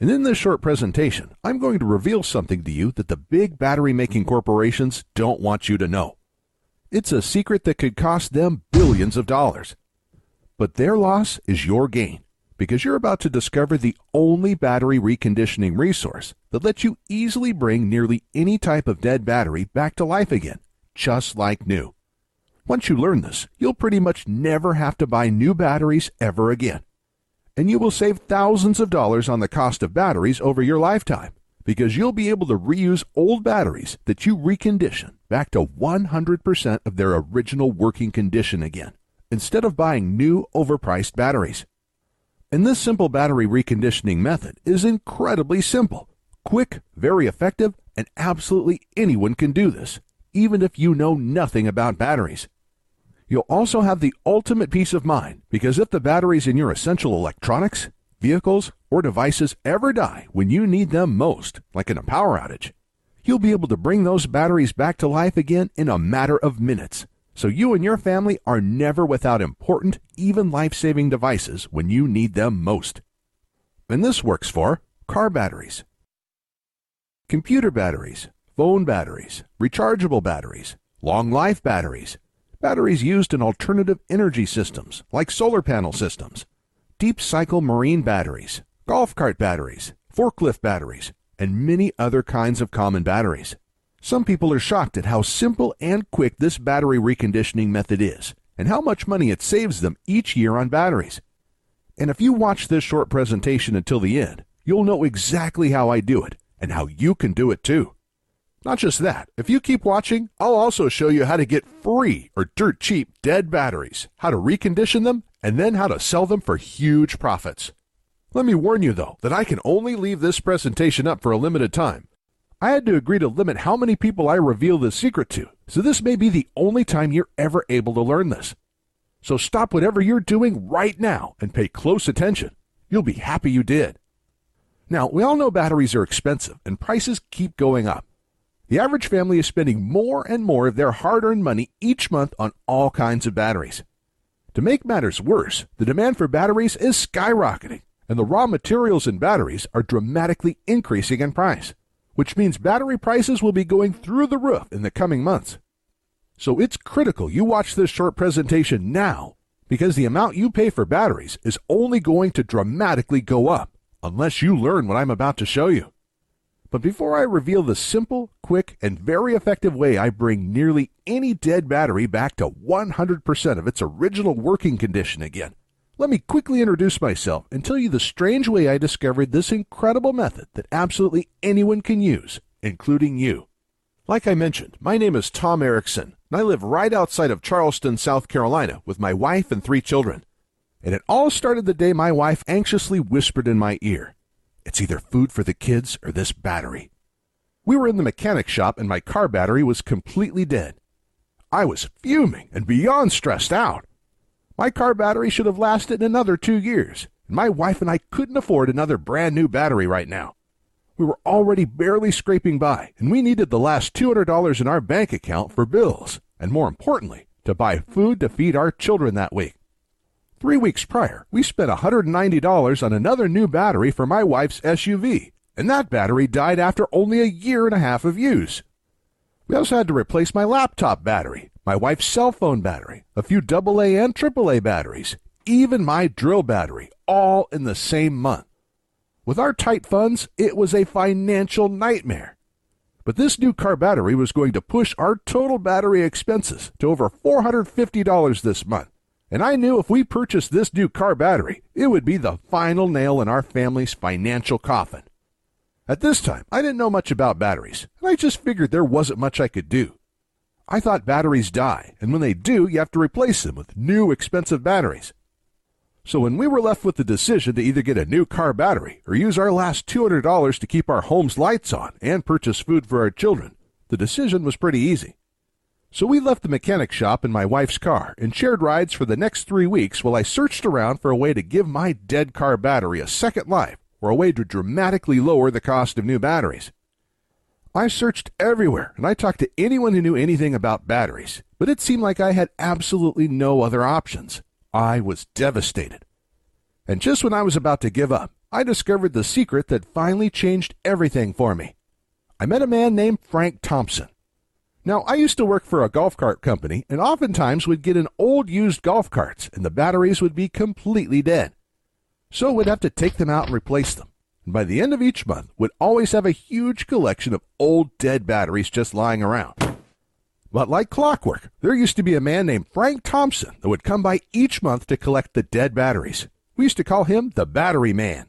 And in this short presentation, I'm going to reveal something to you that the big battery-making corporations don't want you to know. It's a secret that could cost them billions of dollars. But their loss is your gain, because you're about to discover the only battery reconditioning resource that lets you easily bring nearly any type of dead battery back to life again, just like new. Once you learn this, you'll pretty much never have to buy new batteries ever again. And you will save thousands of dollars on the cost of batteries over your lifetime, because you'll be able to reuse old batteries that you recondition back to 100% of their original working condition again, instead of buying new overpriced batteries. And this simple battery reconditioning method is incredibly simple, quick, very effective, and absolutely anyone can do this, even if you know nothing about batteries. You'll also have the ultimate peace of mind, because if the batteries in your essential electronics, vehicles, or devices ever die when you need them most, like in a power outage, you'll be able to bring those batteries back to life again in a matter of minutes, so you and your family are never without important, even life-saving devices when you need them most. And this works for car batteries, computer batteries, phone batteries, rechargeable batteries, long-life batteries, batteries used in alternative energy systems like solar panel systems, deep-cycle marine batteries, golf cart batteries, forklift batteries, and many other kinds of common batteries. Some people are shocked at how simple and quick this battery reconditioning method is, and how much money it saves them each year on batteries. And if you watch this short presentation until the end, you'll know exactly how I do it, and how you can do it too. Not just that, if you keep watching, I'll also show you how to get free or dirt cheap dead batteries, how to recondition them, and then how to sell them for huge profits. Let me warn you though, that I can only leave this presentation up for a limited time. I had to agree to limit how many people I reveal this secret to, so this may be the only time you're ever able to learn this. So stop whatever you're doing right now and pay close attention. You'll be happy you did. Now, we all know batteries are expensive and prices keep going up. The average family is spending more and more of their hard-earned money each month on all kinds of batteries. To make matters worse, the demand for batteries is skyrocketing, and the raw materials in batteries are dramatically increasing in price, which means battery prices will be going through the roof in the coming months. So it's critical you watch this short presentation now, because the amount you pay for batteries is only going to dramatically go up, unless you learn what I'm about to show you. But before I reveal the simple, quick, and very effective way I bring nearly any dead battery back to 100% of its original working condition again, let me quickly introduce myself and tell you the strange way I discovered this incredible method that absolutely anyone can use, including you. Like I mentioned, my name is Tom Erickson, and I live right outside of Charleston, South Carolina, with my wife and 3 children. And it all started the day my wife anxiously whispered in my ear, "It's either food for the kids or this battery." We were in the mechanic shop and my car battery was completely dead. I was fuming and beyond stressed out. My car battery should have lasted another 2 years, and my wife and I couldn't afford another brand new battery right now. We were already barely scraping by, and we needed the last $200 in our bank account for bills, and more importantly, to buy food to feed our children that week. 3 weeks prior, we spent $190 on another new battery for my wife's SUV, and that battery died after only a year and a half of use. We also had to replace my laptop battery, my wife's cell phone battery, a few AA and AAA batteries, even my drill battery, all in the same month. With our tight funds, it was a financial nightmare. But this new car battery was going to push our total battery expenses to over $450 this month. And I knew if we purchased this new car battery, it would be the final nail in our family's financial coffin. At this time, I didn't know much about batteries, and I just figured there wasn't much I could do. I thought batteries die, and when they do, you have to replace them with new expensive batteries. So when we were left with the decision to either get a new car battery or use our last $200 to keep our home's lights on and purchase food for our children, the decision was pretty easy. So we left the mechanic shop in my wife's car and shared rides for the next 3 weeks while I searched around for a way to give my dead car battery a second life or a way to dramatically lower the cost of new batteries. I searched everywhere and I talked to anyone who knew anything about batteries, but it seemed like I had absolutely no other options. I was devastated. And just when I was about to give up, I discovered the secret that finally changed everything for me. I met a man named Frank Thompson. Now, I used to work for a golf cart company and oftentimes would get in old used golf carts and the batteries would be completely dead. So we'd have to take them out and replace them. And by the end of each month, we'd always have a huge collection of old dead batteries just lying around. But like clockwork, there used to be a man named Frank Thompson that would come by each month to collect the dead batteries. We used to call him the Battery Man.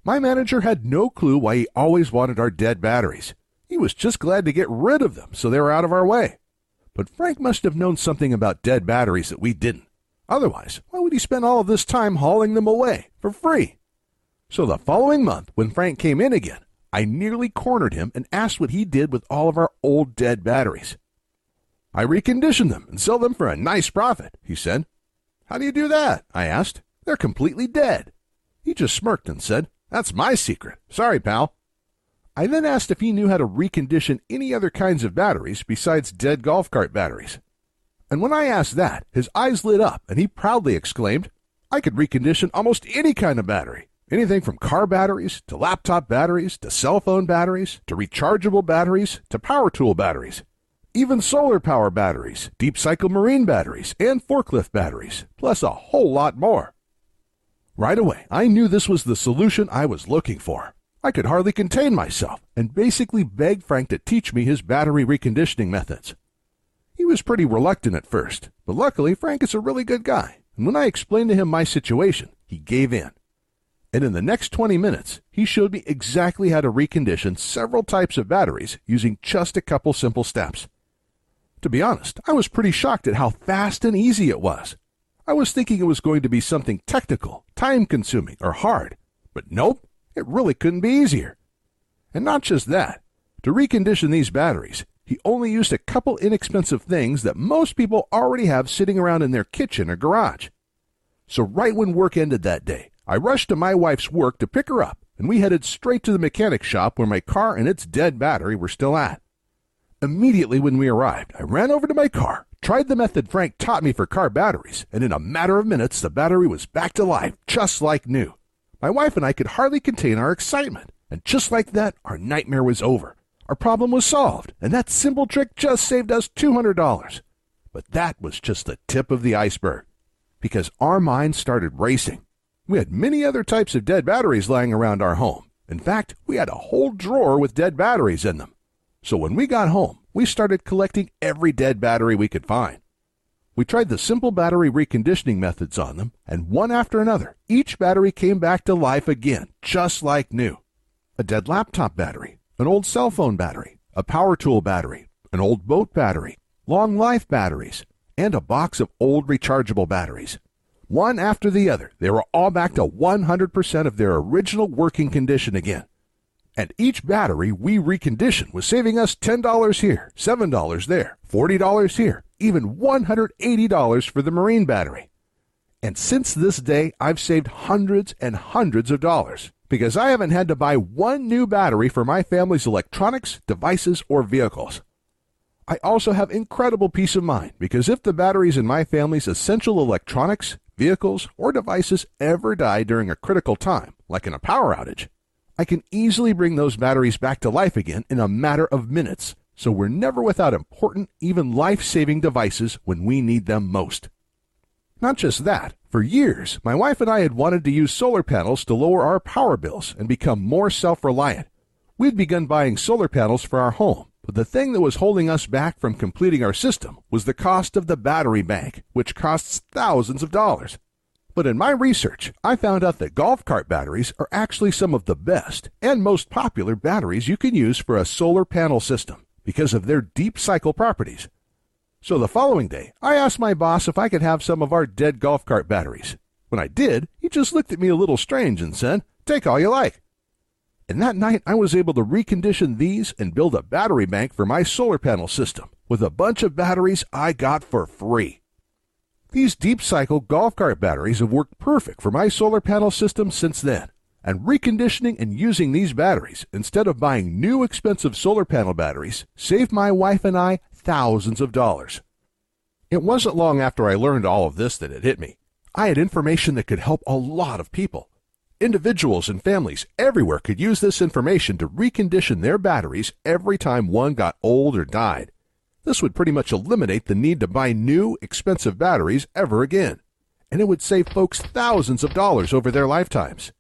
My manager had no clue why he always wanted our dead batteries. He was just glad to get rid of them so they were out of our way. But Frank must have known something about dead batteries that we didn't. Otherwise, why would he spend all of this time hauling them away for free? So the following month, when Frank came in again, I nearly cornered him and asked what he did with all of our old dead batteries. I recondition them and sell them for a nice profit, he said. How do you do that? I asked. They're completely dead. He just smirked and said, That's my secret. Sorry, pal. I then asked if he knew how to recondition any other kinds of batteries besides dead golf cart batteries. And when I asked that, his eyes lit up and he proudly exclaimed, I could recondition almost any kind of battery. Anything from car batteries, to laptop batteries, to cell phone batteries, to rechargeable batteries, to power tool batteries. Even solar power batteries, deep cycle marine batteries, and forklift batteries, plus a whole lot more. Right away, I knew this was the solution I was looking for. I could hardly contain myself and basically begged Frank to teach me his battery reconditioning methods. He was pretty reluctant at first, but luckily Frank is a really good guy, and when I explained to him my situation, he gave in. And in the next 20 minutes, he showed me exactly how to recondition several types of batteries using just a couple simple steps. To be honest, I was pretty shocked at how fast and easy it was. I was thinking it was going to be something technical, time-consuming, or hard. But nope, it really couldn't be easier. And not just that. To recondition these batteries, he only used a couple inexpensive things that most people already have sitting around in their kitchen or garage. So right when work ended that day, I rushed to my wife's work to pick her up, and we headed straight to the mechanic shop where my car and its dead battery were still at. Immediately when we arrived, I ran over to my car, tried the method Frank taught me for car batteries, and in a matter of minutes the battery was back to life, just like new. My wife and I could hardly contain our excitement, and just like that, our nightmare was over. Our problem was solved, and that simple trick just saved us $200. But that was just the tip of the iceberg, because our minds started racing. We had many other types of dead batteries lying around our home. In fact, we had a whole drawer with dead batteries in them. So when we got home, we started collecting every dead battery we could find. We tried the simple battery reconditioning methods on them, and one after another, each battery came back to life again, just like new. A dead laptop battery, an old cell phone battery, a power tool battery, an old boat battery, long life batteries, and a box of old rechargeable batteries. One after the other, they were all back to 100% of their original working condition again. And each battery we reconditioned was saving us $10 here, $7 there, $40 here, even $180 for the marine battery. And since this day, I've saved hundreds and hundreds of dollars because I haven't had to buy one new battery for my family's electronics, devices, or vehicles. I also have incredible peace of mind because if the batteries in my family's essential electronics, vehicles, or devices ever die during a critical time, like in a power outage, I can easily bring those batteries back to life again in a matter of minutes, so we're never without important, even life-saving devices when we need them most. Not just that, for years, my wife and I had wanted to use solar panels to lower our power bills and become more self-reliant. We'd begun buying solar panels for our home, but the thing that was holding us back from completing our system was the cost of the battery bank, which costs thousands of dollars. But in my research, I found out that golf cart batteries are actually some of the best and most popular batteries you can use for a solar panel system because of their deep cycle properties. So the following day, I asked my boss if I could have some of our dead golf cart batteries. When I did, he just looked at me a little strange and said, "Take all you like." And that night, I was able to recondition these and build a battery bank for my solar panel system with a bunch of batteries I got for free. These deep cycle golf cart batteries have worked perfect for my solar panel system since then, and reconditioning and using these batteries instead of buying new expensive solar panel batteries saved my wife and I thousands of dollars. It wasn't long after I learned all of this that it hit me. I had information that could help a lot of people. Individuals and families everywhere could use this information to recondition their batteries every time one got old or died. This would pretty much eliminate the need to buy new, expensive batteries ever again, and it would save folks thousands of dollars over their lifetimes.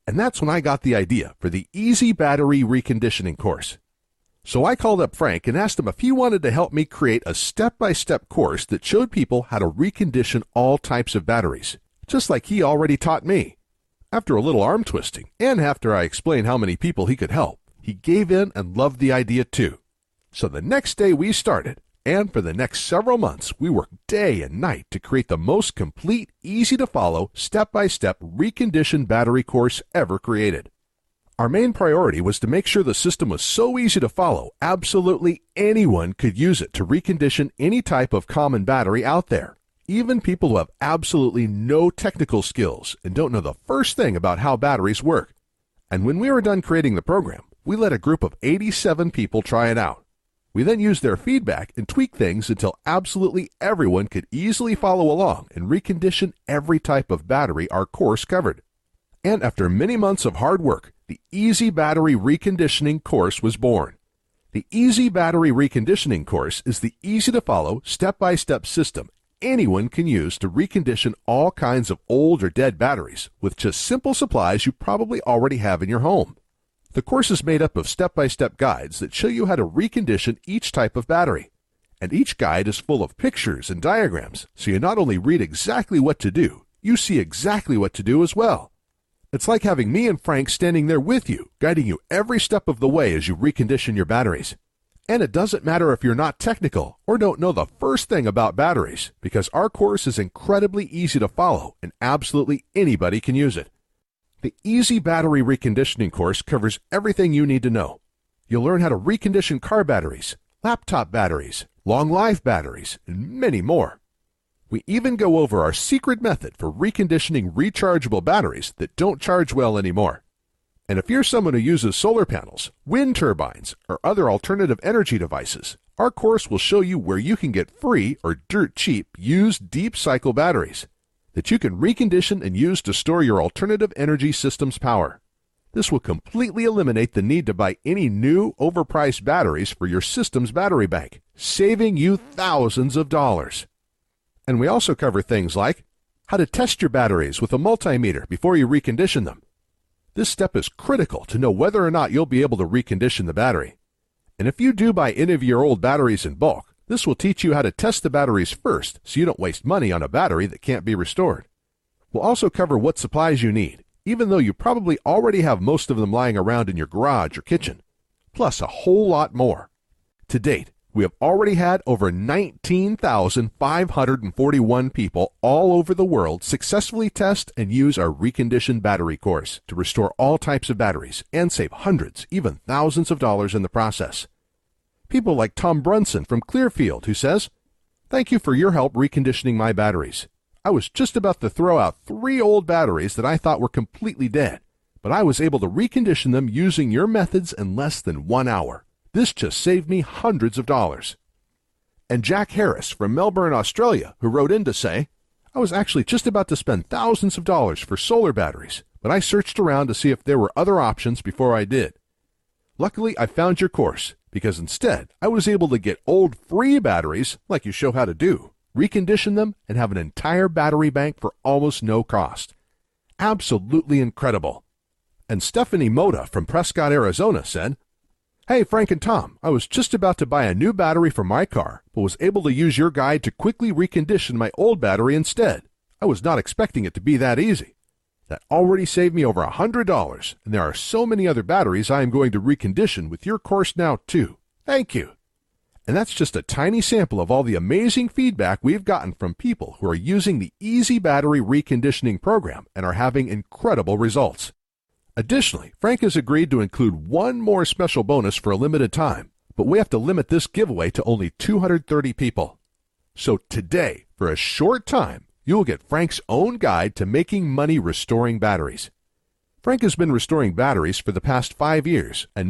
And that's when I got the idea for the Easy Battery Reconditioning course. So I called up Frank and asked him if he wanted to help me create a step-by-step course that showed people how to recondition all types of batteries, just like he already taught me. After a little arm twisting, and after I explained how many people he could help, he gave in and loved the idea too. So the next day we started, and for the next several months we worked day and night to create the most complete, easy-to-follow, step-by-step reconditioned battery course ever created. Our main priority was to make sure the system was so easy to follow, absolutely anyone could use it to recondition any type of common battery out there. Even people who have absolutely no technical skills and don't know the first thing about how batteries work. And when we were done creating the program, we let a group of 87 people try it out. We then used their feedback and tweaked things until absolutely everyone could easily follow along and recondition every type of battery our course covered. And after many months of hard work, the Easy Battery Reconditioning course was born. The Easy Battery Reconditioning course is the easy-to-follow, step-by-step system anyone can use to recondition all kinds of old or dead batteries with just simple supplies you probably already have in your home. The course is made up of step-by-step guides that show you how to recondition each type of battery. And each guide is full of pictures and diagrams, so you not only read exactly what to do, you see exactly what to do as well. It's like having me and Frank standing there with you, guiding you every step of the way as you recondition your batteries. And it doesn't matter if you're not technical or don't know the first thing about batteries, because our course is incredibly easy to follow and absolutely anybody can use it. The Easy Battery Reconditioning course covers everything you need to know. You'll learn how to recondition car batteries, laptop batteries, long-life batteries, and many more. We even go over our secret method for reconditioning rechargeable batteries that don't charge well anymore. And if you're someone who uses solar panels, wind turbines, or other alternative energy devices, our course will show you where you can get free or dirt cheap used deep cycle batteries that you can recondition and use to store your alternative energy system's power. This will completely eliminate the need to buy any new, overpriced batteries for your system's battery bank, saving you thousands of dollars. And we also cover things like how to test your batteries with a multimeter before you recondition them. This step is critical to know whether or not you'll be able to recondition the battery. And if you do buy any of your old batteries in bulk, this will teach you how to test the batteries first so you don't waste money on a battery that can't be restored. We'll also cover what supplies you need, even though you probably already have most of them lying around in your garage or kitchen, plus a whole lot more. To date, we have already had over 19,541 people all over the world successfully test and use our reconditioned battery course to restore all types of batteries and save hundreds, even thousands of dollars in the process. People like Tom Brunson from Clearfield, who says, "Thank you for your help reconditioning my batteries. I was just about to throw out 3 old batteries that I thought were completely dead, but I was able to recondition them using your methods in less than 1 hour. This just saved me hundreds of dollars." And Jack Harris from Melbourne, Australia, who wrote in to say, "I was actually just about to spend thousands of dollars for solar batteries, but I searched around to see if there were other options before I did. Luckily, I found your course, because instead I was able to get old free batteries, like you show how to do, recondition them, and have an entire battery bank for almost no cost. Absolutely incredible." And Stephanie Moda from Prescott, Arizona said, "Hey, Frank and Tom, I was just about to buy a new battery for my car, but was able to use your guide to quickly recondition my old battery instead. I was not expecting it to be that easy. That already saved me over $100, and there are so many other batteries I am going to recondition with your course now too. Thank you." And that's just a tiny sample of all the amazing feedback we've gotten from people who are using the Easy Battery Reconditioning program and are having incredible results. Additionally, Frank has agreed to include one more special bonus for a limited time, but we have to limit this giveaway to only 230 people. So today, for a short time, you will get Frank's own guide to making money restoring batteries. Frank has been restoring batteries for the past 5 years, and